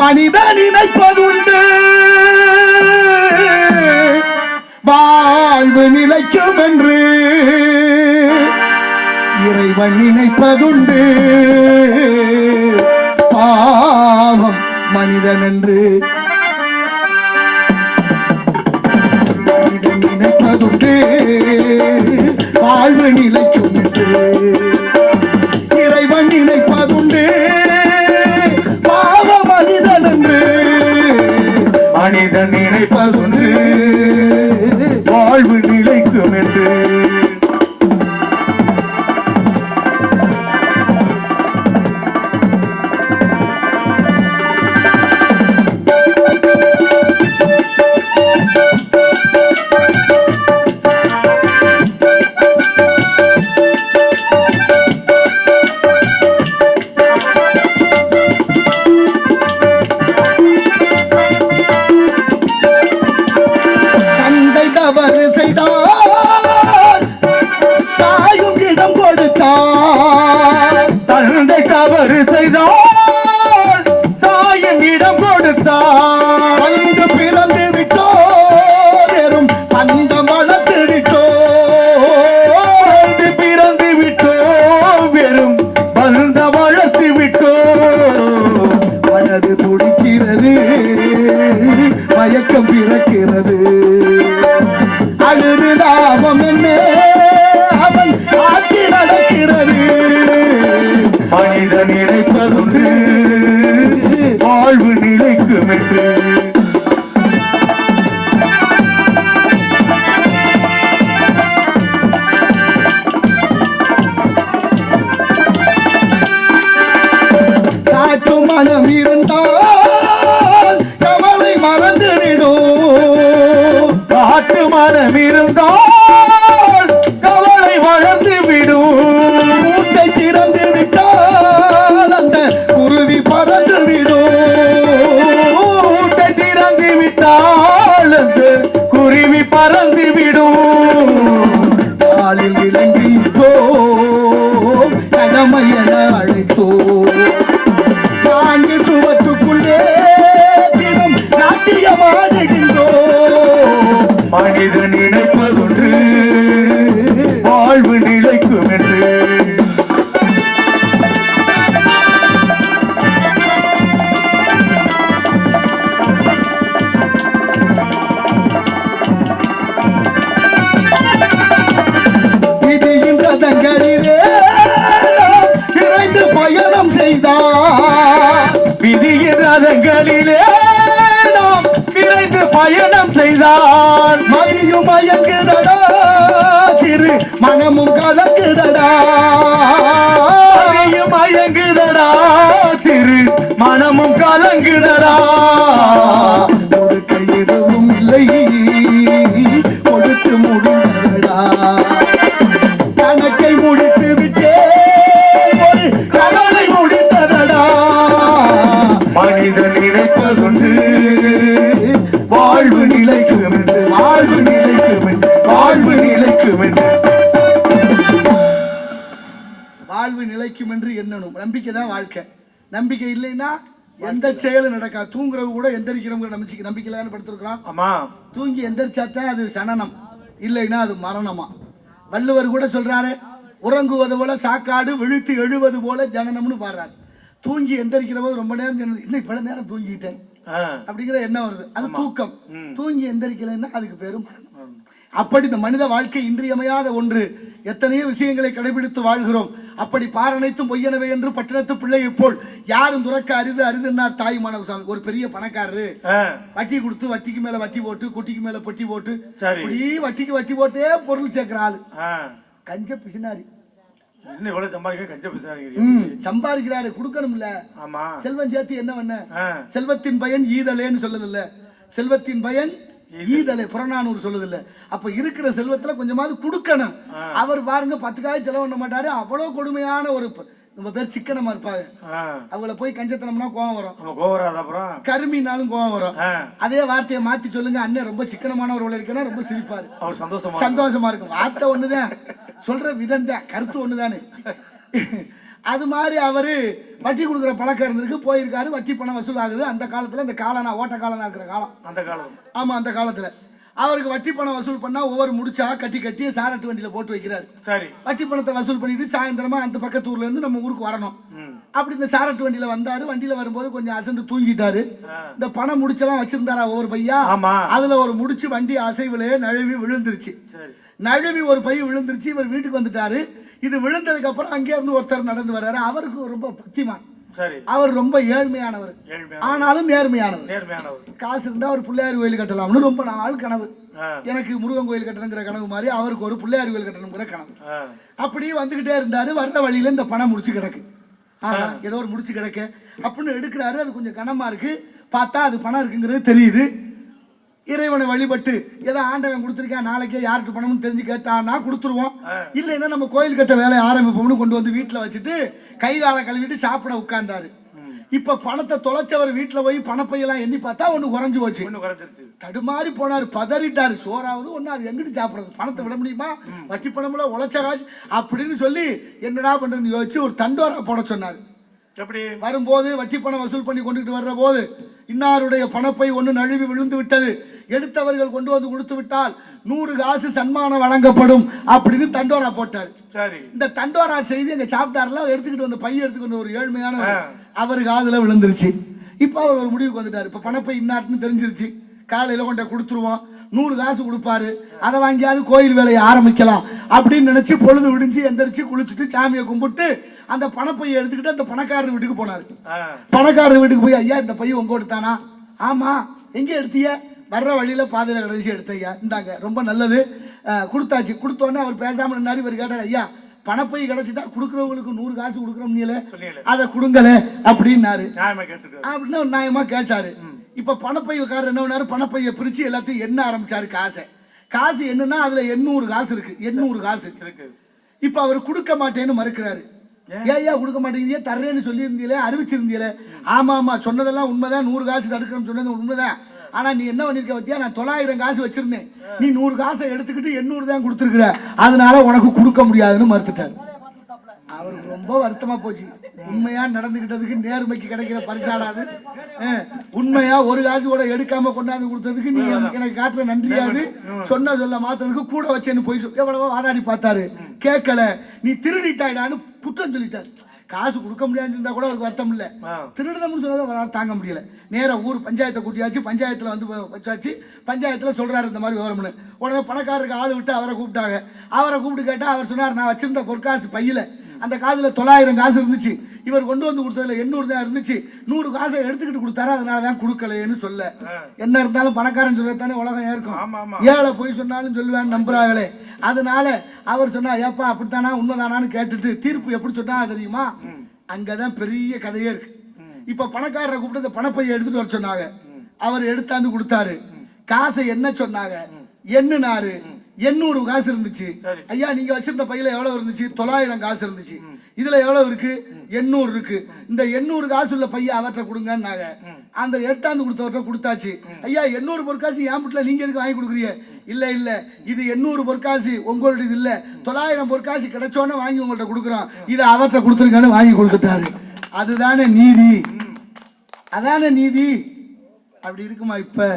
மனிதன் நினைப்பதுண்டு வாழ்வு நிலைக்கும் என்று இறைவன் நினைப்பதுண்டு பாவம் மனிதன் என்று மனிதன் நினைப்பதுண்டு வாழ்வு நிலைக்கும் என்று இறைவன் நினைப்பதுண்டு பாவம் மனிதன் என்று மனிதன் நினைப்பதுண்டு வாழ்வு நிலைக்கும் என்று தந்தை தவறு செய்தால் தாயின் இடம் கொடுத்தார் வந்து பிறந்து விட்டோ வெறும் பந்தம் வளர்த்து விட்டோ பிறந்து விட்டோ வெறும் பந்தம் வளர்த்து விட்டோ மனது துடிக்கிறது மயக்கம் பிறக்கிறது அழுது லாபம் என்ன அவன் ஆட்சி நடக்கிறது மனிதன் நினைப்பதுண்டு வாழ்வு நிலைக்கும் என்று காற்று மனம் இருந்தால் கவலை மறந்துவிடும் காற்று மனம் இருந்தால் கவலை வளர்ந்து விடும் மூட்டை திறந்து விட்டால் அந்த குருவி பறந்து விடும் மூட்டை திறந்து விட்டால் அந்த குருவி பறந்து விடும் காலில் விளங்கிட்டோ கடமை என அழைத்தோ நான்கு சுவற்றுக்குள்ளே தினம் நாட்டியமாடுகின்றோ மனிதன் நினைப்பதுண்டு வாழ்வு நிலைக்கும் என்று விதியின் ரதங்களிலே விரைந்து பயணம் செய்தார் விதியின் ரதங்களிலே நாம் விரைந்து பயணம் செய்தார் மதியும் மயக்குதடா சிறு மனமும் கலக்குதடா மதியும் மயங்குதடா சிறு மனமும் கலங்குதடா கொடுக்க எதுவும் இல்லை கொடுத்து முடிந்தடா கணக்கை முடித்து விட்டே ஒரு கடலை முடித்ததடா மனிதன் நினைப்பதுண்டு வாழ்வு நிலைக்கும் என்று வாழ்வு நிலைக்கும் என்று வாழ்வு நிலைக்கும் என்று வாழ்வு நிலைக்கும் என்று எண்ணணும் நம்பிக்கை தான் வாழ்க்கை நம்பிக்கை இல்லைன்னா எந்த செயலும் நடக்காது தூங்குறவங்க கூட எந்திரிக்கிறவங்க நம்பிக்கையில படுத்திருக்கிறோம் ஆமா தூங்கி எந்திரிச்சாத்தான் அது சனனம் இல்லைன்னா அது மரணமா வள்ளுவர் கூட சொல்றாரு உறங்குவது போல சாக்காடு விழுத்து எழுவது போல ஜனனம்னு பாடுறாரு தூங்கி எந்திரிக்கிறவங்க ரொம்ப நேரம் இன்னும் இவ்வளவு நேரம் தூங்கிட்டேன் அப்படிங்கிற என்ன வருது அது தூக்கம் தூங்கி எந்திரிக்கலைன்னா அதுக்கு பேரும் அப்படி இந்த மனித வாழ்க்கை இன்றியமையாத ஒன்று எத்தனையோ விஷயங்களை கடைபிடித்து வாழ்கிறோம் அப்படி பாரனைத்தும் பொய்யனவை என்று பட்டணத்து பிள்ளையை போல் யாரும் துறக்க அரிது அரிதுன்னார் தாய் மாணவசாமி ஒரு பெரிய பணக்காரரு வட்டி கொடுத்து வட்டிக்கு மேல வட்டி போட்டு குட்டிக்கு மேல பொட்டி போட்டு வட்டிக்கு வட்டி போட்டே பொருள் சேர்க்கிற ஆளு கஞ்ச பிசினாரி சம்பாதிக்கிறாரு கொடுக்கணும்ல செல்வம் சேர்த்து என்ன பண்ண செல்வத்தின் பயன் ஈதலேன்னு சொல்லுது இல்ல செல்வத்தின் பயன் ஈதலை புறநானூறு சொல்லுது இல்ல அப்ப இருக்கிற செல்வத்துல கொஞ்சமாவது கொடுக்கணும் அவர் பாருங்க 10 காய் செலவு பண்ண மாட்டாரு அவ்வளவு கொடுமையான ஒரு நம்ம பேர் சிக்கனமா இருப்பாங்க அவங்கள போய் கஞ்சத்தனம்னா கோவம் வரும் கருமினாலும் கோவம் வரும் அதே வார்த்தையை மாத்தி சொல்லுங்க அண்ணன் ரொம்ப சிக்கனமானவர் இருக்கா ரொம்ப சிரிப்பாரு அவர் சந்தோஷமா இருக்கும் வார்த்தை ஒண்ணுதான் சொல்ற விதம் தான் கருத்து ஒண்ணுதானே அது மாதிரி அவரு வட்டி கொடுக்குற பழக்கம் இருந்திருக்கு, போயிருக்காரு, வட்டி பணம் வசூல் ஆகுது. அந்த காலத்துல இந்த காலனா ஓட்ட காலனா இருக்கிற காலம், அந்த காலம். ஆமா, அந்த காலத்துல அவருக்கு வட்டி பணம் வசூல் பண்ணா ஒவ்வொரு முடிச்சா கட்டி கட்டி சாரட்டு வண்டியில போட்டு வைக்கிறாரு. சரி, வட்டி பணத்தை வசூல் பண்ணிட்டு சாயந்தரமா அந்த பக்கத்து ஊர்ல இருந்து நம்ம ஊருக்கு வரணும். அப்படி இந்த சாரட்டு வண்டியில வந்தாரு. வண்டியில வரும்போது கொஞ்சம் அசந்து தூங்கிட்டாரு. இந்த பணம் முடிச்செல்லாம் வச்சிருந்தாரா ஒவ்வொரு பையா, அதுல ஒரு முடிச்சு வண்டி அசைவுல நழுவி விழுந்துருச்சு. நழுவி ஒரு பை விழுந்துருச்சு. இவர் வீட்டுக்கு வந்துட்டாரு. இது விழுந்ததுக்கு அப்புறம் அங்கே இருந்து ஒருத்தர் நடந்து வர்றாரு. அவருக்கு ரொம்ப பக்திமான், அவர் ரொம்ப ஏழ்மையானவர், ஆனாலும் நேர்மையானவர். காசு இருந்தா ஒரு பிள்ளையார் கோயில் கட்டலாம்னு ரொம்ப நாள் கனவு. எனக்கு முருகன் கோயில் கட்டணுங்கிற கனவு மாதிரி அவருக்கு ஒரு பிள்ளையார் கோயில் கட்டணுங்கிற கனவு. அப்படியே வந்துகிட்டே இருந்தாரு. வர்ற வழியில இந்த பணம் முடிச்சு கிடக்கு. ஏதோ ஒரு முடிச்சு கிடக்க அப்படின்னு எடுக்கிறாரு. அது கொஞ்சம் கனமா இருக்கு. பார்த்தா அது பணம் இருக்குங்கிறது தெரியுது. இறைவனை வழிபட்டு ஏதோ ஆண்டவன் கொடுத்துருக்கேன், நாளைக்கே யாருக்கு பணம்னு தெரிஞ்சு கேட்டான்னா கொடுத்துருவோம், இல்லைன்னா நம்ம கோயில் கட்ட வேலையை ஆரம்பிப்போம்னு கொண்டு வந்து வீட்டுல வச்சுட்டு கை காலை கழுவிட்டு சாப்பிட உட்கார்ந்தாரு. இப்ப பணத்தை தொலைச்சவர் வீட்டுல போய் பணப்பையெல்லாம் எண்ணி பார்த்தா ஒண்ணு குறைஞ்சு போச்சு. தடுமாறி போனாரு, பதறிட்டாரு. சோறாவது ஒண்ணு, அது எங்கிட்டு சாப்பிடுறது, பணத்தை விட முடியுமா, வட்டி பணம்ல உழைச்ச காசு அப்படின்னு சொல்லி என்னடா பண்றதுன்னு யோசிச்சு ஒரு தண்டோரா போட சொன்னாரு. வரும்போது வட்டி பணம் வசூல் பண்ணி கொண்டுட்டு வர்ற போது இன்னாருடைய பணப்பை ஒன்று நழுவி விழுந்து விட்டது, எடுத்தவர்கள் கொண்டு வந்து கொடுத்து விட்டால் 100 காசு சன்மானம் வழங்கப்படும் அப்படின்னு தண்டோரா போட்டாரு. இந்த தண்டோரா செய்தி எங்க சாப்பிட்டாருல எடுத்துக்கிட்டு வந்து பைய எடுத்துக்கிட்டு ஒரு ஏழ்மையான அவரு காதுல விழுந்துருச்சு. இப்ப அவர் ஒரு முடிவுக்கு வந்துட்டாரு. இப்ப பணப்பை இன்னாருன்னு தெரிஞ்சிருச்சு, காலையில கொண்ட கொடுத்துருவோம், 100 காசு கொடுப்பாரு, அதை வாங்கியாவது கோயில் வேலையை ஆரம்பிக்கலாம் அப்படின்னு நினைச்சு பொழுது விடிஞ்சு எந்திரிச்சு குளிச்சுட்டு சாமியை கும்பிட்டு அந்த பணப்பையை எடுத்துக்கிட்டு அந்த பணக்காரர் வீட்டுக்கு போனாரு. பணக்காரர் வீட்டுக்கு போய், ஐயா இந்த பையன் உங்க எடுத்தானா? ஆமா. எங்க எடுத்திய? வர்ற வழியில பாதையில கடைசி எடுத்தையா, இந்தாங்க, ரொம்ப நல்லது, கொடுத்தாச்சு. கொடுத்தோடனே அவர் பேசாம நின்னாரு. இவர் கேட்டார், ஐயா பணப்பை கிடைச்சிட்டா கொடுக்குறவங்களுக்கு 100 காசு கொடுக்குறோம், அதை கொடுங்கல அப்படின்னாரு. அப்படின்னு நியாயமா கேட்டாரு. இப்ப பணப்பையக்காரர் என்ன பண்ணாரு, பணப்பைய பிரிச்சு எல்லாத்தையும் எண்ண ஆரம்பிச்சாரு. காசு என்னன்னா அதுல 800 காசு இருக்கு, 800 காசு இருக்கு. இப்ப அவர் கொடுக்க மாட்டேன்னு மறுக்கிறாரு. ஏன் கொடுக்க மாட்டேங்க, தர்றேன்னு சொல்லி இருந்தீங்களே, அறிவிச்சிருந்தீங்களே. ஆமா ஆமா, சொன்னதெல்லாம் உண்மைதான், 100 காசு தடுக்கணும்னு சொன்னது உண்மைதான். ஆனா நீ என்ன பண்ணிருக்க பத்தியா, நான் 900 காசு வச்சிருந்தேன், நீ 100 காசை எடுத்துக்கிட்டு 800 தான் கொடுத்துருக்குற, அதனால உனக்கு கொடுக்க முடியாதுன்னு மறுத்துட்டாரு. அவருக்கு ரொம்ப வருத்தமா போச்சு. உண்மையா நடந்துகிட்டதுக்கு நேர்மைக்கு கிடைக்கிற பரிசாடாது, உண்மையா ஒரு காசு கூட எடுக்காம கொண்டாந்து கொடுத்ததுக்கு நீ எனக்கு காட்டுற நன்றியாது, சொன்ன சொல்ல மாத்ததுக்கு கூட வச்சேன்னு போய் எவ்வளவோ வாதாடி பார்த்தாரு, கேட்கல. நீ திருடிட்டாயிடான்னு குற்றம் சொல்லிட்டாரு. காசு கொடுக்க முடியாதுன்னு இருந்தா கூட அவருக்கு வருத்தம் இல்ல, திருடணும்னு சொன்னதை தாங்க முடியல. நேரா ஊர் பஞ்சாயத்தை கூட்டியாச்சு, பஞ்சாயத்துல வந்து வச்சாச்சு. பஞ்சாயத்துல சொல்றாரு இந்த மாதிரி விவரம்னு. உடனே பணக்காரருக்கு ஆளு விட்டு அவரை கூப்பிட்டாங்க. அவரை கூப்பிட்டு கேட்டா அவர் சொன்னார், நான் வச்சிருந்த பொற்காசு பையில அந்த காசுல 900 காசு இருந்துச்சு, இவர் கொண்டு வந்து கொடுத்ததுல 800 தான் இருந்துச்சு, 100 காசை எடுத்துக்கிட்டு கொடுத்தாரு, அதனாலதான் கொடுக்கலைன்னு சொல்ல. என்ன இருந்தாலும் பணக்காரன் சொல்லத்தானே உலகம் ஏற்கும், ஏழை போய் சொன்னாலும் சொல்லுவேன்னு நம்புறாங்களே. அதனால அவர் சொன்னா, ஏப்பா அப்படித்தானா உண்மைதானான்னு கேட்டுட்டு தீர்ப்பு எப்படி சொன்னா தெரியுமா, அங்கதான் பெரிய கதையே இருக்கு. இப்ப பணக்காரரை கூப்பிட்டு இந்த பணப்பையை எடுத்துட்டு வர சொன்னாங்க. அவர் எடுத்தாந்து கொடுத்தாரு. காசை என்ன சொன்னாங்க, எண்ணுனாரு. 800 காசு இருந்துச்சு. ஐயா நீங்க வச்சிருந்த பையில எவ்வளவு இருந்துச்சு, 900 காசு இருந்துச்சு, இதுல எவ்வளவு இருக்கு, 800 இருக்கு, இந்த 800 காசு உள்ள பைய அவற்றை கொடுங்கன்னாங்க. அந்த எடுத்தாந்து கொடுத்தவற்றை கொடுத்தாச்சு. ஐயா 800 பொற்காசு என் வீட்டுல நீங்க எதுக்கு வாங்கி கொடுக்குறீங்க? இல்ல இல்ல, இது 800 பொற்காசு உங்களுடைய இல்ல, 900 பொற்காசு கிடைச்சோன்னு வாங்கி உங்கள்ட்ட கொடுக்குறோம், இதை அவற்றை கொடுத்துருங்கன்னு வாங்கி கொடுத்துட்டாரு. அதுதானே நீதி, அதானே நீதி. அப்படி இருக்குமா இப்ப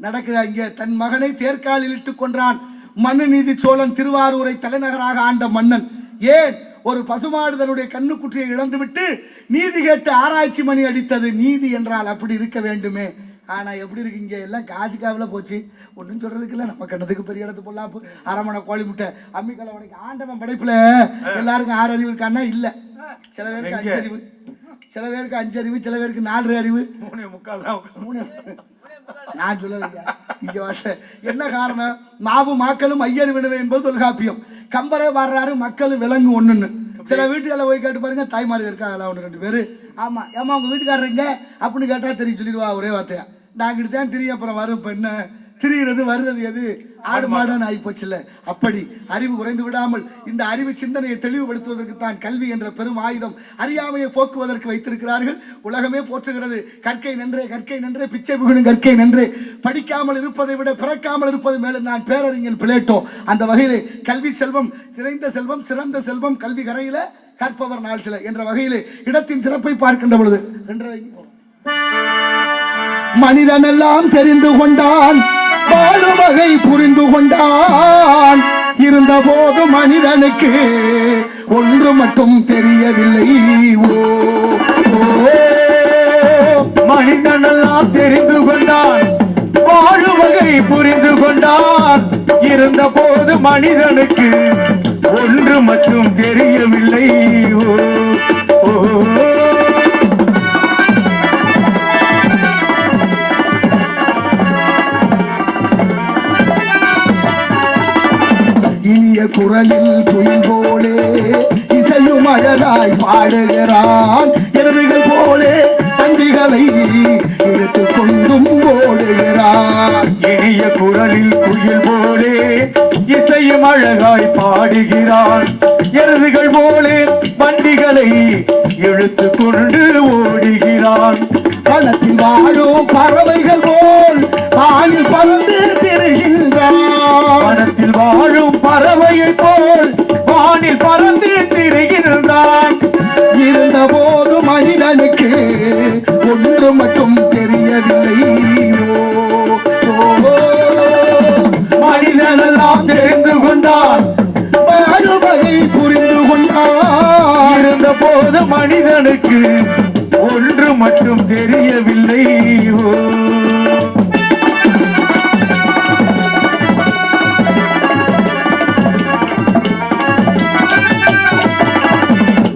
நடக்குதா? இங்க தன் மகனை தேர்காலில் இட்டுக் கொன்றான் மண்ணு நீதி சோழன், திருவாரூரை தலைநகராக ஆண்ட மன்னன். ஏன் ஒரு பசுமாடு தன்னுடைய கண்ணுக்குட்டியை இழந்துவிட்டு நீதி கேட்டு ஆராய்ச்சி மணி அடித்தது. நீதி என்றால் அப்படி இருக்க வேண்டுமே. ஆனா எப்படி இருக்கு, இங்க எல்லாம் காசுக்காவில போச்சு, ஒன்னும் சொல்றதுக்கு இல்ல. நம்ம கண்ணத்துக்கு பெரிய இடத்து பொல்லாப்பு, அரமணை கோழி முட்டை, அம்மிக்கலை உடைக்க. ஆண்டவன் படைப்புல எல்லாருக்கும் 6 அறிவு இருக்கான்னா இல்ல, சில பேருக்கு 5 அறிவு, சில பேருக்கு 5 அறிவு, சில பேருக்கு 4 அறிவு, 3. நான் சொல்லலைங்க இங்க வாஷ. என்ன காரணம், மாவு மாக்களும் ஐயர் விடுவே என்பது தொல்காப்பியம். கம்பரே பாடுறாரு, மக்களும் விலங்கு ஒண்ணுன்னு. சில வீட்டுகளை போய் கேட்டு பாருங்க, தாய்மார்கள் இருக்காங்களா 1-2 பேரு. ஆமா ஏமா உங்க வீட்டுக்காரருங்க அப்படின்னு கேட்டா தெரியும், சொல்லிடுவா ஒரே வார்த்தையா, நாங்கிட்டு தான் தெரியும். அப்புறம் வரும் பெண்ண திரிகிறது வருவது எது, ஆடு மாடான்னு ஆகிப்போச்சுல. அப்படி அறிவு குறைந்து விடாமல் இந்த அறிவு சிந்தனையை தெளிவுபடுத்துவதற்கு தான் கல்வி என்ற பெரும் ஆயுதம் அறியாமையை போக்குவதற்கு வைத்திருக்கிறார்கள். உலகமே போற்றுகிறது. கற்கை நன்றே, கற்கை நன்றே, பிச்சை புகழும் கற்கை நன்றே, படிக்காமல் இருப்பதை விட பிறக்காமல் இருப்பது மேலும் நான் பேரறிஞன் பிளேட்டோ. அந்த வகையிலே கல்வி செல்வம் நிறைந்த செல்வம், சிறந்த செல்வம், கல்வி கரையில கற்பவர் நாள் சில என்ற வகையிலே இடத்தின் சிறப்பை பார்க்கின்ற பொழுது மனிதன் எல்லாம் தெரிந்து கொண்டான், வாழும் வகை புரிந்து கொண்டான். இருந்த போது மனிதனுக்கு ஒன்று மட்டும் தெரியவில்லை. மனிதன் எல்லாம் தெரிந்து கொண்டான், வாழும் வகை புரிந்து கொண்டான். இருந்த போது மனிதனுக்கு ஒன்று மட்டும் தெரியவில்லை. இனிய குரலில் குயில் போலே இசையும் அழகாய் பாடுகிறான். எருதுகள் போலே தந்திகளை எடுத்துக் கொண்டும் ஓடுகிறான். இனிய குரலில் குயில் போலே இசையும் அழகாய் பாடுகிறான். எருதுகள் போலே வண்டிகளை இழுத்து கொண்டு ஓடுகிறான். வனத்தில் வாழும் பறவைகள் போல் வானில் பறந்து திரிகின்றான். வனத்தில் வாழும் பறவையை போல் வானில் பறந்து திரிகின்றான். இருந்த போது மனிதனுக்கு ஒன்று மட்டும் தெரியவில்லை. மனிதனெல்லாம் தெரிந்து கொண்டான், வாழும் வகை புரிந்து கொண்டான். இருந்த போது மனிதனுக்கு ஒன்று மட்டும் தெரியவில்லை.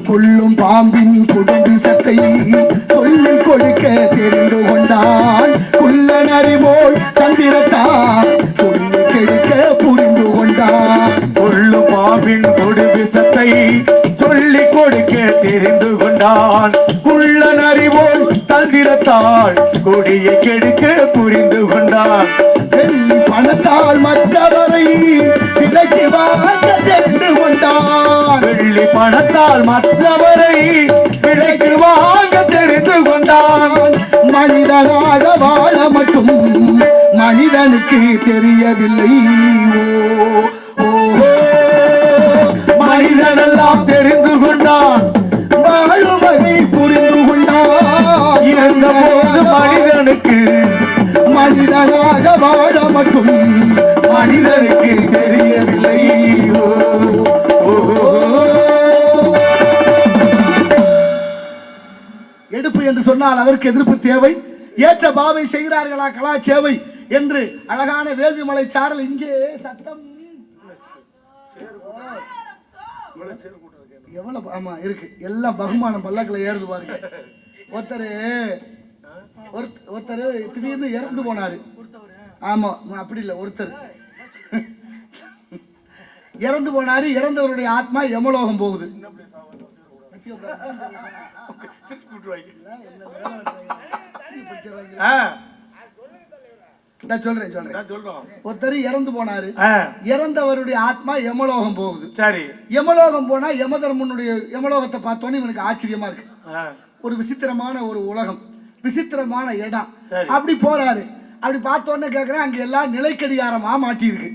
கொள்ளும் பாம்பின் குடும்பி சத்தை சொல்லில் கொடுக்க தெரிந்து கொண்டான். குள்ளன் அறிவோல் தந்திரத்தால் சொல்லில் கெடுக்க புரிந்து கொண்டான். கொள்ளும் பாம்பின் குடும்பி சத்தை சொல்லிக் கொடுக்க தெரிந்து கொண்டான். குள்ளன் அறிவோல் தந்திரத்தால் கொடியை கெடுக்க புரிந்து கொண்டான். வெள்ளி பணத்தால் மற்றவரை விலைக்கு வாங்க தெரிந்து கொண்டான். வெள்ளி பணத்தால் மற்றவரை விலைக்கு வாங்க தெரிந்து கொண்டான். மனிதனாக வாழ மட்டும் மனிதனுக்கு தெரியவில்லை. மனிதனெல்லாம் தெரிந்து கொண்டான், வாழும் வகை புரிந்து கொண்டான். இருந்த போது மனிதனுக்கு மனிதனாக வாழ மட்டும் மனிதனுக்கு தெரியவில்லை. எடுப்பு என்று சொன்னால் அதற்கு எதிர்ப்பு தேவை. ஏற்ற பாவை செய்கிறார்களா கலா சேவை என்று அழகான வேள்விமலை சாரல். இங்கே சத்தம் எவ்வளவு ஆமா இருக்கு. எல்லாம் பகுமானம் பல்லக்கில் ஏறுது பாருங்க. ஒருத்தர் திடீர்னு இறந்து போனாரு. ஆமா அப்படி இல்ல, ஒருத்தர் இறந்து போனாரு. இறந்தவருடைய ஆத்மா யமலோகம் போகுது. ஒருத்தர் இறந்து போனாரு. இறந்தவருடைய ஆத்மா யமலோகம் போகுது. சரி, யமலோகம் போனா யமதர்மனுடைய யமலோகத்தை பார்த்தோன்னே இவனுக்கு ஆச்சரியமா இருக்கு. ஒரு விசித்திரமான ஒரு உலகம், விசித்திரமான இடம். அப்படி போறாரு. அப்படி பார்த்தோன்னே கேக்குறேன், அங்க எல்லாம் நிலைக்கடிகாரமா மாட்டி இருக்கு.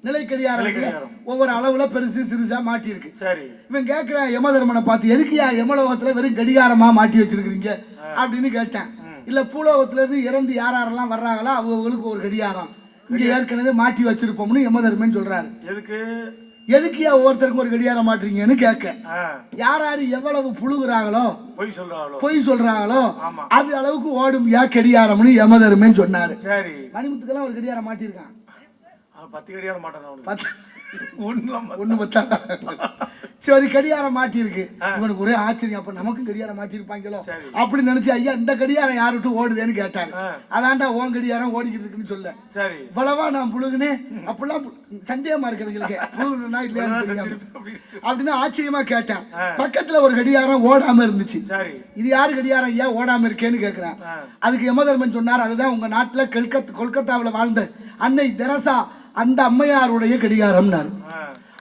நிலைக்கடிகாரம் ஒவ்வொரு அளவுல பெருசு சிறுசா மாட்டி இருக்கு. இவன் கேக்குறான் யமதர்மனை பார்த்து, எதுக்குயா யமலோகத்துல வெறும் கடிகாரமா மாட்டி வச்சிருக்கீங்க அப்படின்னு கேட்டேன். இல்ல பூலோகத்துல இருந்து இறந்து யாரெல்லாம் வர்றாங்களோ அவங்களுக்கு ஒரு கடிகாரம் இங்க ஏற்கனவே மாட்டி வச்சிருப்போம்னு யமதர்மன் சொல்றாரு. எதுக்குயா ஒவ்வொருத்தருக்கும் ஒரு கடிகாரம் மாட்டுறீங்கன்னு கேட்க, யாரு எவ்வளவு புழுகுறாங்களோ பொய் சொல்றாங்களோ அது அளவுக்கு ஓடும் யா கடிகாரம்னு யமதர்மன் சொன்னாரு. மணிமுத்துக்கெல்லாம் ஒரு கடிகாரம் மாட்டிருக்கான். 10 கடிகாரம் மாட்டான். சரி, கடிகாரம் மாட்டி இருக்கு. இவனுக்கு ஒரே ஆச்சரியம். அப்ப நமக்கும் கடிகாரம் மாட்டி இருப்பாங்களோ அப்படி நினைச்சு, ஐயா இந்த கடிகாரம் யாருட்டு ஓடுதுன்னு கேட்டாரு. அதான்டா ஓன் கடிகாரம் ஓடிக்கிட்டு இருக்குன்னு சொல்ல. இவ்வளவா நான் புழுகுனேன். அப்படிலாம் சந்தேகமா இருக்கிறவங்களுக்கு புழுகுனா இல்லையா அப்படின்னு ஆச்சரியமா கேட்டேன். பக்கத்துல ஒரு கடிகாரம் ஓடாம இருந்துச்சு. இது யாரு கடிகாரம் ஐயா ஓடாம இருக்கேன்னு கேக்குறேன். அதுக்கு யமதர்மன் சொன்னார், அதுதான் உங்க நாட்டுல கொல்கத்தாவில வாழ்ந்த அன்னை தெரசா அந்த அம்மையாருடைய கடிகாரம்.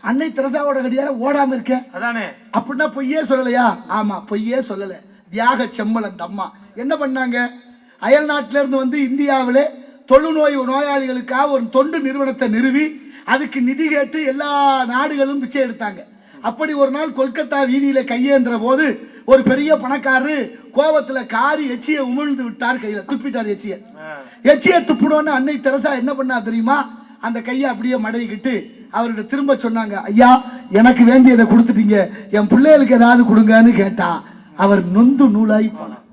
அன்னை தெரசாவோட கடிகாரம் ஓடாம இருக்க அப்படின்னா பொய்யே சொல்லலையா? ஆமா, பொய்யே சொல்லல. தியாக செம்மல் அந்த அம்மா என்ன பண்ணாங்க, அயல் நாட்டில இருந்து வந்து இந்தியாவிலே தொழுநோய் நோயாளிகளுக்காக ஒரு தொண்டு நிறுவனத்தை நிறுவி அதுக்கு நிதி கேட்டு எல்லா நாடுகளும் பிச்சை எடுத்தாங்க. அப்படி ஒரு நாள் கொல்கத்தா வீதியில கையேந்திர போது ஒரு பெரிய பணக்காரரு கோபத்துல காரி எச்சியை உமிழ்ந்து விட்டார், கையில துப்பிட்டார் எச்சியை துப்பிடோன்னு அன்னை தெரசா என்ன பண்ணா தெரியுமா? அந்த கையை அப்படியே மடக்கிட்டு அவர்கிட்ட திரும்ப சொன்னாங்க, ஐயா எனக்கு வேண்டியதை கொடுத்துட்டீங்க, என் பிள்ளைகளுக்கு ஏதாவது கொடுங்கன்னு கேட்டா அவர் நொந்து நூலாகி போனார்.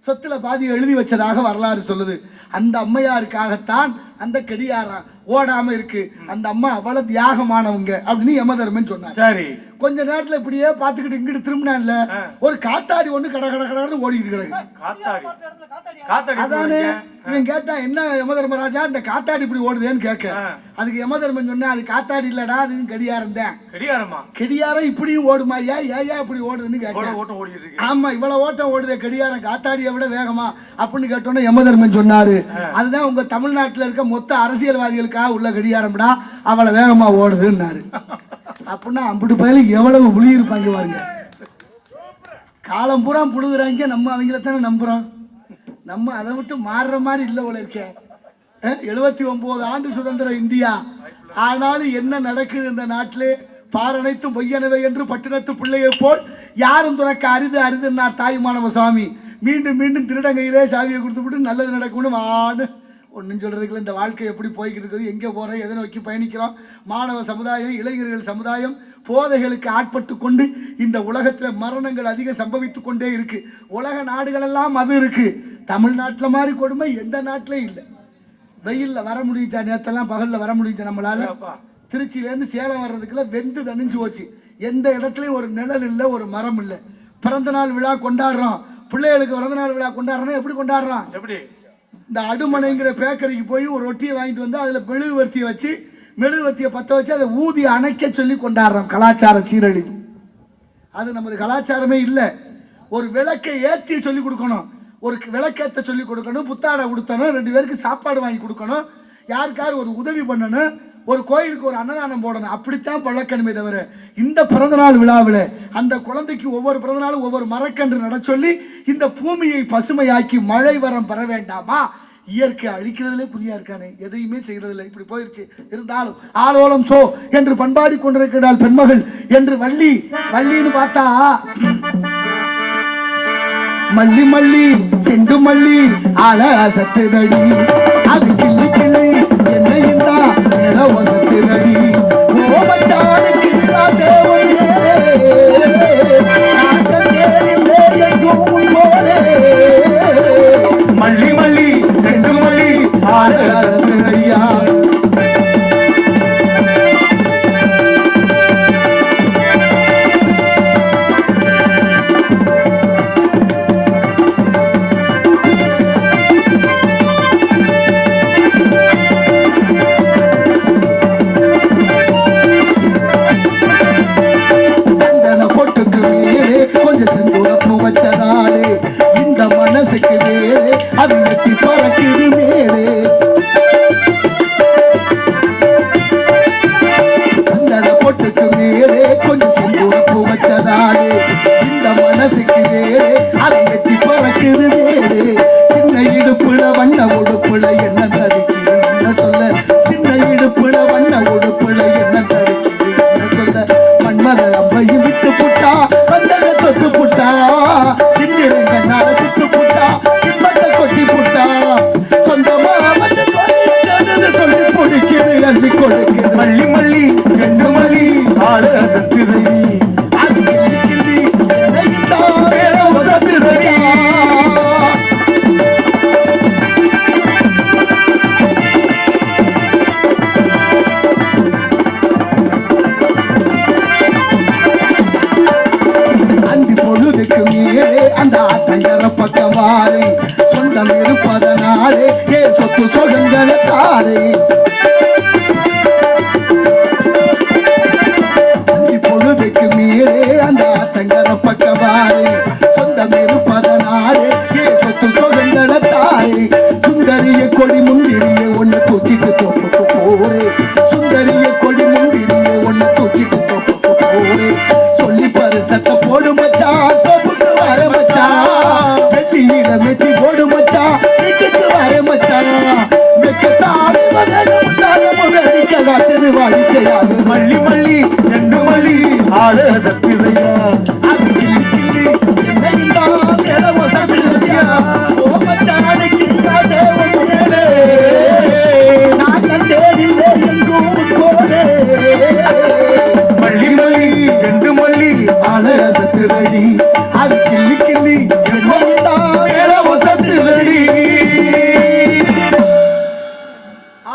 சொத்துல பாதி எழுதி வச்சதாக வரலாறு சொல்லுது. அந்த அம்மையாருக்காகத்தான் அந்த கடியாரம் ஓடாம இருக்கு. அந்த அம்மா அவ்வளவு தியாகமானவங்க அப்படின்னு யமதர்மன் சொன்னார். சரி, கொஞ்ச நேரத்துல இப்படியே பாத்துக்கிட்டு இங்கிட்டு திரும்பினான்ல, ஒரு காத்தாடி ஒண்ணு கட கட கடன்னு ஓடிக்கிட்டு கிடக்கு. அதானே இவன் கேட்டா, என்ன யமதர்மராஜா இந்த காத்தாடி இப்படி ஓடுதேன்னு கேட்க, அதுக்கு யமதர்மன் சொன்னா, அது காத்தாடி இல்லடா, அது கடியாரம் தான். கடியாரம் இப்படியும் ஓடுமா? ஏயா இப்படி ஓடுதுன்னு கேட்டேன். ஆமா, இவ்வளவு ஓட்டம் ஓடுதே கடியாரம் காத்தாடியை விட வேகமா அப்படின்னு கேட்டோன்னு யமதர்மன் சொன்னாரு, அதுதான் உங்க தமிழ்நாட்டுல இருக்க மொத்த அரசியல்வாதிகளுக்காக உள்ள கடியாரம்டா, அவ்வளவு வேகமா ஓடுதுன்னாரு. அப்படின்னா அம்பிட்டு பயிலும் எவ்வளவு புளி இருப்பாங்க பாருங்க. காலம் பூரா புழுகுறாங்க, நம்ம அவங்கள தானே நம்புறோம். நம்ம அதை விட்டு மாறுற மாதிரி இல்லை போல இருக்க. 79 ஆண்டு சுதந்திர இந்தியா, ஆனாலும் என்ன நடக்குது இந்த நாட்டிலே? பாரனைத்தும் பொய்யனவை என்று பட்டினத்து பிள்ளையை போல் யாரும் துறக்க அரிது அரிதுன்னார் தாயுமானவ சுவாமி. மீண்டும் மீண்டும் திருடங்கையிலே சாவியை கொடுத்து விட்டு நல்லது நடக்கும்னு வான்னு ஒன்றும் சொல்றதுக்குள்ள இந்த வாழ்க்கை எப்படி போய்கிட்டு இருக்குது, எங்கே போகிறோம், எதை நோக்கி பயணிக்கிறோம்? மாணவ சமுதாயம், இளைஞர்கள் சமுதாயம் போதைகளுக்கு ஆட்பட்டு கொண்டு இந்த உலகத்தில் மரணங்கள் அதிகம் சம்பவித்து கொண்டே இருக்கு. உலக நாடுகளெல்லாம் அது இருக்கு. தமிழ்நாட்டில் மாதிரி கொடுமை எந்த நாட்டிலையும் இல்லை. வெயிலில் வர முடிஞ்சா, நேரத்தெல்லாம் பகலில் வர முடிஞ்சா நம்மளால. திருச்சியிலேருந்து சேலம் வர்றதுக்குள்ள வெந்து தணிஞ்சு போச்சு. எந்த இடத்துலையும் ஒரு நிழல் இல்லை, ஒரு மரம் இல்லை. பிறந்த நாள் விழா கொண்டாடுறோம், பிள்ளைகளுக்கு பிறந்த நாள் விழா கொண்டாடுறோம். எப்படி கொண்டாடுறோம்? எப்படி? இந்த அடுமனைங்கிற பேக்கரிக்கு போய் ஒரு ரொட்டியை வாங்கிட்டு வந்து அதில் மெழுகுவர்த்தியை வச்சு, மெழுகுவர்த்தியை பற்ற வச்சு அதை ஊதி அணைக்க சொல்லி கொண்டாடுறோம். கலாச்சார சீரழிவு. அது நமது கலாச்சாரமே இல்லை. ஒரு விளக்கை ஏற்றி சொல்லி கொடுக்கணும், ஒரு விளக்கேற்ற சொல்லி கொடுக்கணும், புத்தாடை கொடுத்தணும், 2 பேருக்கு சாப்பாடு வாங்கி கொடுக்கணும், யாருக்காரு ஒரு உதவி பண்ணணும், ஒரு கோயிலுக்கு ஒரு அன்னதானம் போடணும். அப்படித்தான் பழக்கணுமே தவிர இந்த பிறந்தநாள் விழாவில் அந்த குழந்தைக்கு ஒவ்வொரு பிறந்தநாளும் ஒவ்வொரு மரக்கன்று நட சொல்லி இந்த பூமியை பசுமையாக்கி மழை வரம் பெற வேண்டாமா? இயற்கை அழிக்கிறதுலே புரியா இருக்கானே, எதையுமே செய்யறதில்லை. இப்படி போயிருச்சு. இருந்தாலும் ஆலோலம் சோ என்று பண்பாடி கொண்டிருக்கிறாள் பெண்மகள் என்று வள்ளின்னு பார்த்தா, மல்லி மல்லி செண்டு மல்லி ஆள சத்துதடி, அது கிள்ளி கிள்ளி என்னையும் தான் வசத்துதடி. ஓ மச்சானுக்கு மல்லி மல்லி செண்டு மல்லி ஆள சத்துதடியா. அது எட்டி பறக்குது மேலே, சந்தன பொட்டுக்கு மேலே கொஞ்சம் செந்தூரப்பு வச்சதாலே இந்த மனசுக்கு மேலே அது எட்டி பறக்குது மேலே. சின்ன இடுப்புல வண்ண உடுப்புல என்ன தருக்குது என்ன சொல்ல, சின்ன இடுப்புல வண்ண உடுப்புல என்ன தருக்குது என்ன சொல்ல. மன்மத அம்பையும் விட்டு புட்டா, வந்தன தொட்டு புட்டா, இந்திரங்க நாட சுட்டு புட்டா, கொட்டி புட்டா, சொந்தமா வந்து சொல்லி பிடிக்கிறது அள்ளி கொடுக்கிறது. மல்லி மல்லி செண்டு மல்லி ஆள சத்துதடி, அது கிள்ளி கிள்ளி சத்துதடி. அஞ்சு பொழுதுக்கு மேலே அந்த ஆத்தங்கர பக்கம் வாரு, சொந்தம் இருப்பதனாலே ஏ சொத்து சொகங்களை தாரே. பொழுதுக்கு மேலே அந்த ஆத்தங்கர பக்கம் வாரு, சொந்தம் இருப்பதனாலே ஏ சொத்து சொகங்களை தாரே. சுந்தரிய கொடி முந்திரிய ஒன்னு தூக்கிட்டு தோப்புக்கு போரே, சுந்தரிய கொடி முந்திரிய ஒன்னு தூக்கிட்டு தோப்புக்கு போரே. சொல்லி பரிசத்தை போடு மச்சா, தோப்புக்கு வர மச்சா, வெட்டியில மெட்டி போடு மச்சா, வீட்டுக்கு வர மச்சா. வெக்கத்தாடி முதலிக்கல காட்டுது வாழ்க்கையாக மல்லி மல்லி ரெண்டு மல்லி ஆள சக்திதையா அது கிள்ளி கிள்ளி என்னையா மேலவோ சமையா ஓ மச்சானுக்கு காசே ஒன்றே நான் தேடிலே எங்கும் போனே மல்லி மல்லி ரெண்டு மல்லி ஆள சத்துதடி அது கிள்ளி கிள்ளி என்னையா மேலவோ சக்திதடி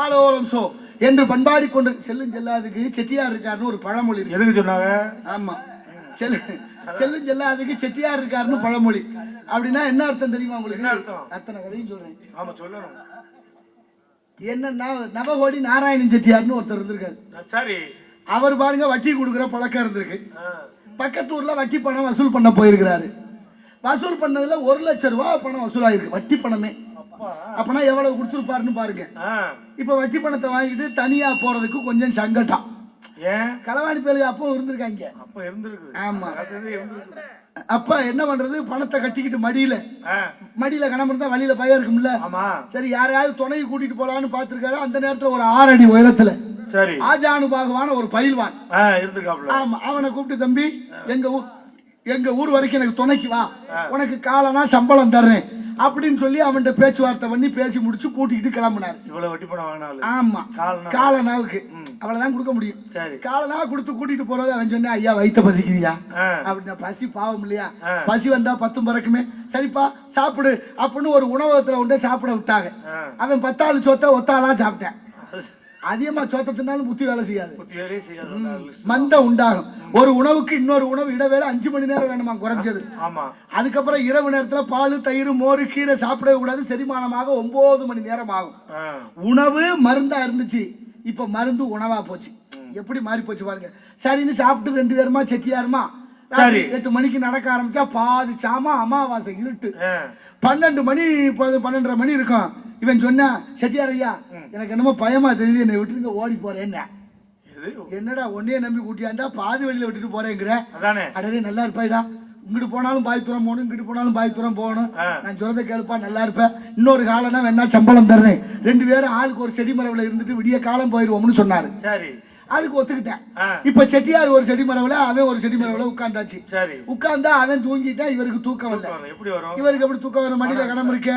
ஆலோலம் சோ என்று பண்பாடி கொண்டு செல்லும் செல்லாதுக்கு செட்டியார் இருக்காருன்னு ஒரு பழமொழி இருக்கு. எதுக்கு சொன்னாங்க? ஆமா, செல்லும் செல்லாதுக்கு செட்டியார் இருக்காருன்னு பழமொழி. அப்படின்னா என்ன அர்த்தம் தெரியுமா உங்களுக்கு? என்ன அர்த்தம்? அத்தனை கதையும் சொல்றேன். ஆமா சொல்லணும். என்னன்னா நவகோடி நாராயணன் செட்டியார்னு ஒருத்தர் இருந்திருக்காரு. சரி, அவர் பாருங்க வட்டி கொடுக்குற பழக்கம் இருந்திருக்கு. பக்கத்தூர்ல வட்டி பணம் வசூல் பண்ண போயிருக்கிறாரு. வசூல் பண்ணதுல 1 லட்சம் ரூபாய் பணம் வசூலாயிருக்கு, வட்டி பணமே. அப்பனா எவ்வளவு கொடுத்துருப்பாருன்னு பாருங்க. இப்ப வட்டி பணத்தை வாங்கிட்டு தனியா போறதுக்கு கொஞ்சம் சங்கடம். ஏன்? களவாணி பேரு அப்போ இருந்திருக்காங்க. அப்ப இருந்திருக்கு. ஆமா, அப்ப என்ன பண்றது? பணத்தை கட்டிக்கிட்டு மடியில கணம் இருந்தா வழியில பயம் இருக்கும்ல. சரி, யாரையாவது துணை கூட்டிட்டு போலான்னு பாத்துருக்காரு. அந்த நேரத்துல ஒரு 6 அடி உயரத்துல சரி ஆஜானுபாகவான ஒரு பயில்வான் இருந்திருக்காப்ல. ஆமா, அவனை கூப்பிட்டு, தம்பி எங்க ஊர் வரைக்கும் எனக்கு துணைக்கு வா, உனக்கு காலனா சம்பளம் தர்றேன் அப்படின்னு சொல்லி அவன்கிட்ட பேச்சுவார்த்தை பண்ணி பேசி முடிச்சு கூட்டிக்கிட்டு கிளம்பினாரு. இவ்வளவு வட்டி பணம் வாங்கினாலும் ஆமா, காலனாவுக்கு அவ்வளவுதான் கொடுக்க முடியும். காலனா கொடுத்து கூட்டிட்டு போறது. அவன் சொன்னா, ஐயா வயித்த பசிக்குதியா அப்படின்னா, பசி பாவம் இல்லையா, பசி வந்தா 10 பறக்குமே, சரிப்பா சாப்பிடு அப்படின்னு ஒரு உணவகத்துல உண்டே சாப்பிட விட்டாங்க. அவன் 10 ஆளு சொத்த ஒத்தாளா சாப்பிட்டேன். அதிகமா சோத்தத்தினாலும் புத்தி வேலை செய்யாது, மந்த உண்டாகும். ஒரு உணவுக்கு இன்னொரு உணவு இடைவேளை 5 மணி நேரம் வேணுமா குறைஞ்சது. அதுக்கப்புறம் இரவு நேரத்துல பால் தயிர் மோர் கீரை சாப்பிடவே கூடாது. செரிமானமாக 9 மணி நேரம் ஆகும். உணவு மருந்தா இருந்துச்சு, இப்ப மருந்து உணவா போச்சு. எப்படி மாறி போச்சு பாருங்க. சரின்னு சாப்பிட்டு 2 பேருமா செட்டியாருமா 8 மணிக்கு நடக்க ஆரம்பிச்சா பாதி சாமா அமாவாசை இருட்டு. 12 மணி 12:30 மணி இருக்கும். இவன் சொன்னா, செட்டியார் ஐயா எனக்கு என்னமோ பயமா தெரியுது, என்னை விட்டுருங்க ஓடி போறேன். என்னடா உன்னையே நம்பி கூட்டியாந்தா பாதி வழியில விட்டுட்டு போறேங்கிற? அடே நல்லா இருப்பாய்டா, இங்கிட்டு போனாலும் பாய் தூரம் போகணும், இங்கிட்டு போனாலும் பாய் தூரம் போகணும். நான் சொல்றதை கேளுப்பா, நல்லா இருப்பேன். இன்னொரு காலம்னா வேணா சம்பளம் தர்றேன், 2 பேரும் ஆளுக்கு ஒரு செடி மரவுல இருந்துட்டு விடிய காலம் போயிருவோம்னு சொன்னாரு. அதுக்கு ஒத்துக்கிட்டேன். இப்ப செட்டியார் ஒரு செடி மரவுல, அவன் ஒரு செடி மரவுல உட்கார்ந்தாச்சு. உட்கார்ந்தா அவன் தூங்கிட்டா, இவருக்கு தூக்கம் இல்ல. இவருக்கு எப்படி தூக்கம் வரும்? மடியில கணம் இருக்க.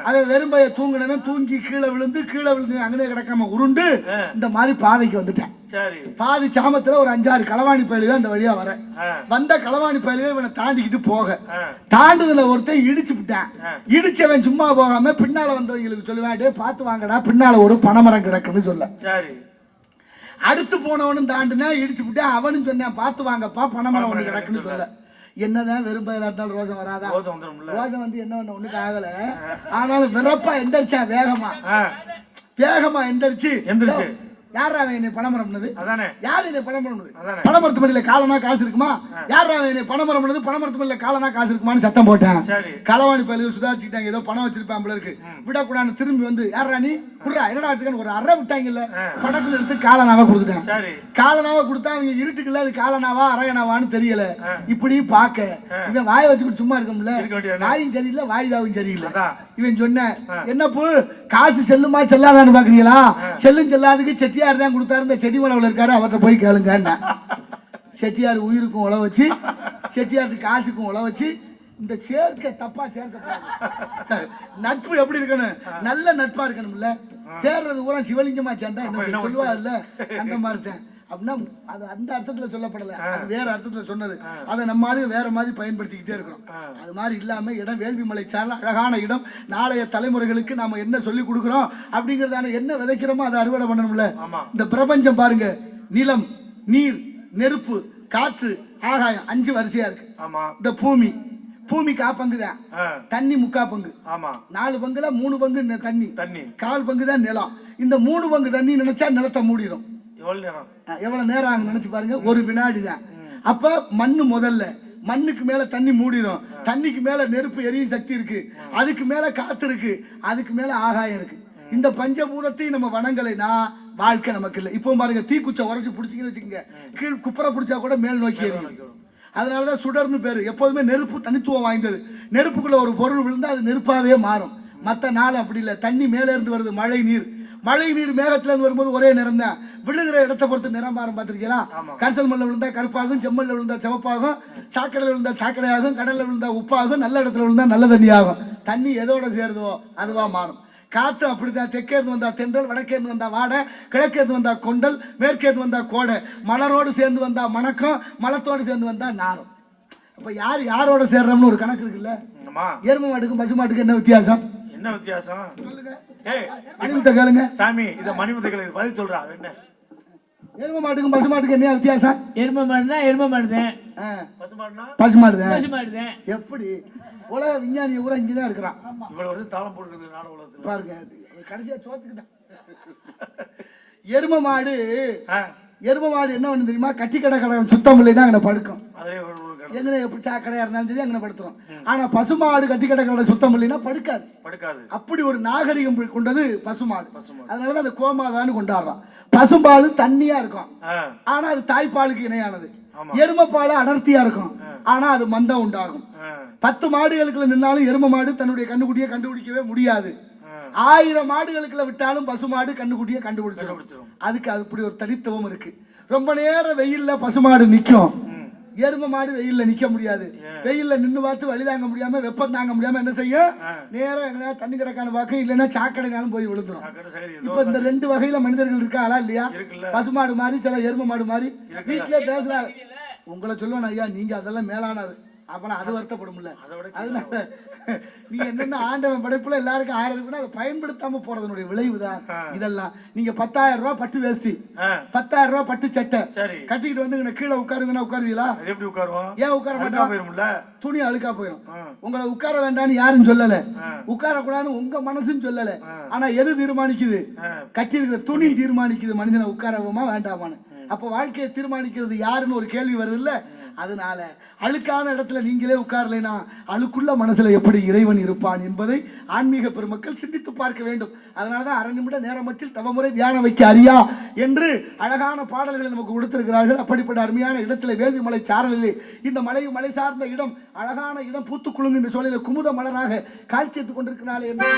அவன் வெறும்பைய தூங்கினவன் தூங்கி கீழே விழுந்து அங்கனே கிடக்காம உருண்டு இந்த மாதிரி பாதைக்கு வந்துட்டேன். பாதி சாமத்துல ஒரு 5-6 களவாணி பயலுக அந்த வழியா வர வந்த களவாணி பயலுக இவனை தாண்டிக்கிட்டு போக, தாண்டுதுல ஒருத்தன் இடிச்சு விட்டான். இடிச்சவன் சும்மா போகாம பின்னால வந்தவங்களுக்கு சொல்லுவேன், டே பாத்து வாங்கடா, பின்னால ஒரு பனைமரம் கிடக்குன்னு சொல்ல. அடுத்து போனவனும் தாண்டுனா இடிச்சு விட்டு அவனும் சொன்னான், பாத்து வாங்கப்பா பனைமரம் ஒண்ணு கிடக்குன்னு சொல்ல. என்னதான் வெறும் பயிலா இருந்தாலும் ரோசம் வராதா? ரோசம் வந்து என்ன ஒண்ணு ஒண்ணுக்கு ஆகல. ஆனாலும் வெறப்பா எந்திரிச்சா, வேகமா எந்திரிச்சு, யாரா என்னை பணமரம் பண்ணது? யாரு என்னை பணமரம் பண்ணது? பணமரத்து மடியில காலனா காசு இருக்குமா? யாரா என்னை பணமரம் பண்ணது? பணமரத்து மடியில காலனா காசு இருக்குமான்னு சத்தம் போட்டேன். களவாணி பயில சுதாரிச்சுட்டாங்க, ஏதோ பணம் வச்சிருப்பான் போல இருக்கு, விடக்கூடாது. திரும்பி வந்து, யாரா நீ குடுறா, என்னடா வச்சுக்க, ஒரு அறை விட்டாங்கல்ல, படத்துல எடுத்து காலனாவா கொடுத்துட்டான். காலனாவா கொடுத்தா அவங்க இருட்டுக்குள்ள அது காலனாவா அரையனாவான்னு தெரியல. இப்படி பாக்க இவன் வாயை வச்சுக்கிட்டு சும்மா இருக்கும்ல, வாயும் சரியில்லை வாயுதாவும் சரியில்லை. இவன் சொன்ன, என்னப்பு காசு செல்லுமா செல்லாதான்னு பாக்குறீங்களா? செல்லும் செல்லாதுக்கு செட்டியார் தான் கொடுத்தாரு, இந்த செடி மலவுல இருக்காரு, அவர்கிட்ட போய் கேளுங்க. செட்டியார் உயிருக்கும் உழ வச்சு, செட்டியாருக்கு காசுக்கும் உழ வச்சு, இந்த சேர்க்க தப்பா சேர்க்க. நட்பு எப்படி இருக்கணும்? நல்ல நட்பா இருக்கணும்ல. சேர்றது பூரா சிவலிங்கமா சேர்ந்தா என்ன சொல்லுவா இல்ல, அந்த மாதிரி தான். அப்படின்னா அது அந்த அர்த்தத்துல சொல்லப்படல, அது வேற அர்த்தத்துல சொன்னது. அதை நம்மளால வேற மாதிரி பயன்படுத்திக்கிட்டே இருக்கிறோம். அது மாதிரி இல்லாம இடம் வேள்வி மலை சார்ந்த அழகான இடம். நாளைய தலைமுறைகளுக்கு நாம என்ன சொல்லி கொடுக்குறோம் அப்படிங்கறதான, என்ன விதைக்கிறோமோ அதை அறுவடை பண்ணணும்ல. இந்த பிரபஞ்சம் பாருங்க, நிலம், நீர், நெருப்பு, காற்று, ஆகாயம் 5 வரிசையா இருக்கு. இந்த பூமி 1/4 பங்கு தான், தண்ணி 3/4 பங்கு. 4 பங்குல 3 பங்கு தண்ணி, 1/4 பங்கு தான் நிலம். இந்த 3 பங்கு தண்ணி நினைச்சா நிலத்தை மூடிடும். எவ்வளவு நேரம் ஆகும் நினைச்சு பாருங்க, 1 வினாடி தான். அப்ப மண்ணு முதல்ல, மண்ணுக்கு மேல தண்ணி மூடிடும், தண்ணிக்கு மேல நெருப்பு எரியும் சக்தி இருக்கு, அதுக்கு மேல காத்து இருக்கு, அதுக்கு மேல ஆகாயம் இருக்கு. இந்த பஞ்சபூதத்தையும் நம்ம வணங்கலைனா வாழ்க்கை நமக்கு இல்லை. இப்போ பாருங்க, தீக்குச்சை உரைச்சு பிடிச்சிங்கன்னு வச்சுக்கோங்க, கீழ் குப்பரை பிடிச்சா கூட மேல் நோக்கி எரியும். அதனாலதான் சுடர்னு பேரு. எப்போதுமே நெருப்பு தனித்துவம் வாய்ந்தது. நெருப்புக்குள்ள ஒரு பொருள் விழுந்தா அது நெருப்பாவே மாறும். மற்ற நாள் அப்படி இல்லை. தண்ணி மேல இருந்து வருது, மழை நீர் மேகத்துல இருந்து வரும்போது ஒரே நிறம் தான். விழுகிற இடத்தை பொறுத்து நிறம் மாறும். பார்த்திருக்கீங்களா? கரிசல் மண்ணில் விழுந்தா கருப்பாகும், செம்மண்ணில் விழுந்தா சிவப்பாகும், சாக்கடையில் விழுந்தா சாக்கடையாகும், கடல்ல விழுந்தா உப்பாகும், நல்ல இடத்துல விழுந்தா நல்ல தண்ணி ஆகும். தண்ணி எதோட சேருதோ அதுவா மாறும். காத்து அப்படித்தான். தெற்கேருந்து வந்தா தென்றல், வடக்கேருந்து வந்தா வாடை, கிழக்கேருந்து வந்தா கொண்டல், மேற்கேருந்து வந்தா கோடை, மலரோடு சேர்ந்து வந்தா மணக்கம், மலத்தோடு சேர்ந்து வந்தா நாரும். அப்ப யாரோட சேர்றோம்னு ஒரு கணக்கு இருக்குல்ல. எருமை மாட்டுக்கும் பசு மாட்டுக்கும் என்ன வித்தியாசம்? என்ன வித்தியாசம் சொல்லுங்க. மணிமுத்த கேளுங்க சாமி. இத மணிமுத்த கேளுங்க பதில் சொல்றா. என்ன எருமை மாட்டுக்கும் பசு மாட்டுக்கும் என்ன வித்தியாசம்? எருமை மாடுனா எருமை மாடுதான், பசு மாடுனா பசு மாடுதான். பசு மாடுதான். எப்படி உலக விஞ்ஞானி பூரா இங்கதான் இருக்கிறான். இவ்வளவு வருஷம் தாளம் போட்டுருக்கு நாடு உலகத்துல பாருங்க. கடைசியா சோத்துக்கிட்டான். எருமை மாடு என்ன பண்ணு தெரியுமா? கட்டி கடை சுத்தம் இல்லைன்னா அங்கே படுக்கும். எங்கன எப்படி சாக்கடையா இருந்தாலும் சரி அங்கே படுத்துரும். ஆனா பசுமாடு கட்டி கடை சுத்தம் இல்லைன்னா படுக்காது. அப்படி ஒரு நாகரிகம் கொண்டது பசுமாடு. அதனாலதான் அந்த கோமாதான்னு கொண்டாடுறான். பசும்பால் தண்ணியா இருக்கும், ஆனா அது தாய்ப்பாலுக்கு இணையானது. எருமை பால் அடர்த்தியா இருக்கும், ஆனா அது மந்தம் உண்டாகும். 10 மாடுகளுக்குள்ள நின்னாலும் எருமை மாடு தன்னுடைய கண்ணுக்குட்டியை கண்டுபிடிக்கவே முடியாது. 1000 மாடுகளுக்குள்ள விட்டாலும் பசுமாடு கண்ணுக்குட்டியை கண்டுபிடிச்சிடும். அதுக்கு அப்படி ஒரு தனித்துவம் இருக்கு. ரொம்ப நேரம் வெயில்ல பசுமாடு நிக்கும், எருமை மாடு வெயில்ல நிக்க முடியாது. வெயில்ல நின்னு பார்த்து வழி தாங்க முடியாம, வெப்பம் தாங்க முடியாம என்ன செய்யும்? நேரம் எங்கன்னா தண்ணி கிடக்கான பார்க்கும், இல்லைன்னா சாக்கடைனாலும் போய் விழுந்துரும். இப்ப இந்த 2 வகையில மனிதர்கள் இருக்காளா இல்லையா? பசுமாடு மாதிரி, சில எருமை மாடு மாதிரி. வீட்டுல பேசுறாங்க. உங்களை சொல்லுவேன் ஐயா, நீங்க அதெல்லாம் மேலானது. அப்பனா அது வருத்தப்படும்ல. அதனால நீங்க என்னென்ன ஆண்டவன் படைப்புல எல்லாருக்கும் ஆறதுக்குன்னா அதை பயன்படுத்தாம போறதனுடைய விளைவுதான் இதெல்லாம். நீங்க 10,000 ரூபாய் பட்டு வேஷ்டி, 10,000 ரூபாய் பட்டு சட்டை கட்டிக்கிட்டு வந்து கீழே உட்காருங்கன்னா உட்காருவீங்களா? எப்படி உட்காருவோம்? ஏன் உட்கார மாட்டோம்ல? துணி அழுக்கா போயிடும். உங்களை உட்கார வேண்டாம்னு யாரும் சொல்லல, உட்கார கூடாதுன்னு உங்க மனசுன்னு சொல்லல. ஆனா எது தீர்மானிக்குது? கட்டி இருக்கிற துணி தீர்மானிக்குது மனிதனை உட்காரவுமா வேண்டாமான்னு. அப்ப வாழ்க்கையை தீர்மானிக்கிறது யாருன்னு ஒரு கேள்வி வருது இல்ல. அதனால அழுக்கான இடத்துல நீங்களே உட்காரலைனா அழுக்குள்ள மனசுல எப்படி இறைவன் இருப்பான் என்பதை ஆன்மீக பெருமக்கள் சிந்தித்து பார்க்க வேண்டும். அதனாலதான் 1/2 நிமிட நேரமற்றில் தவமுறை தியானம் வைக்க அறியா என்று அழகான பாடல்களை நமக்கு கொடுத்திருக்கிறார்கள். அப்படிப்பட்ட அருமையான இடத்துல வேள்வி மலை சாரலிலே இந்த மலை சார்ந்த இடம், அழகான இடம், பூத்து குலுங்கு இந்த சோலையில குமுத மலராக காட்சி எடுத்துக் கொண்டிருக்கிறார்கள் என்று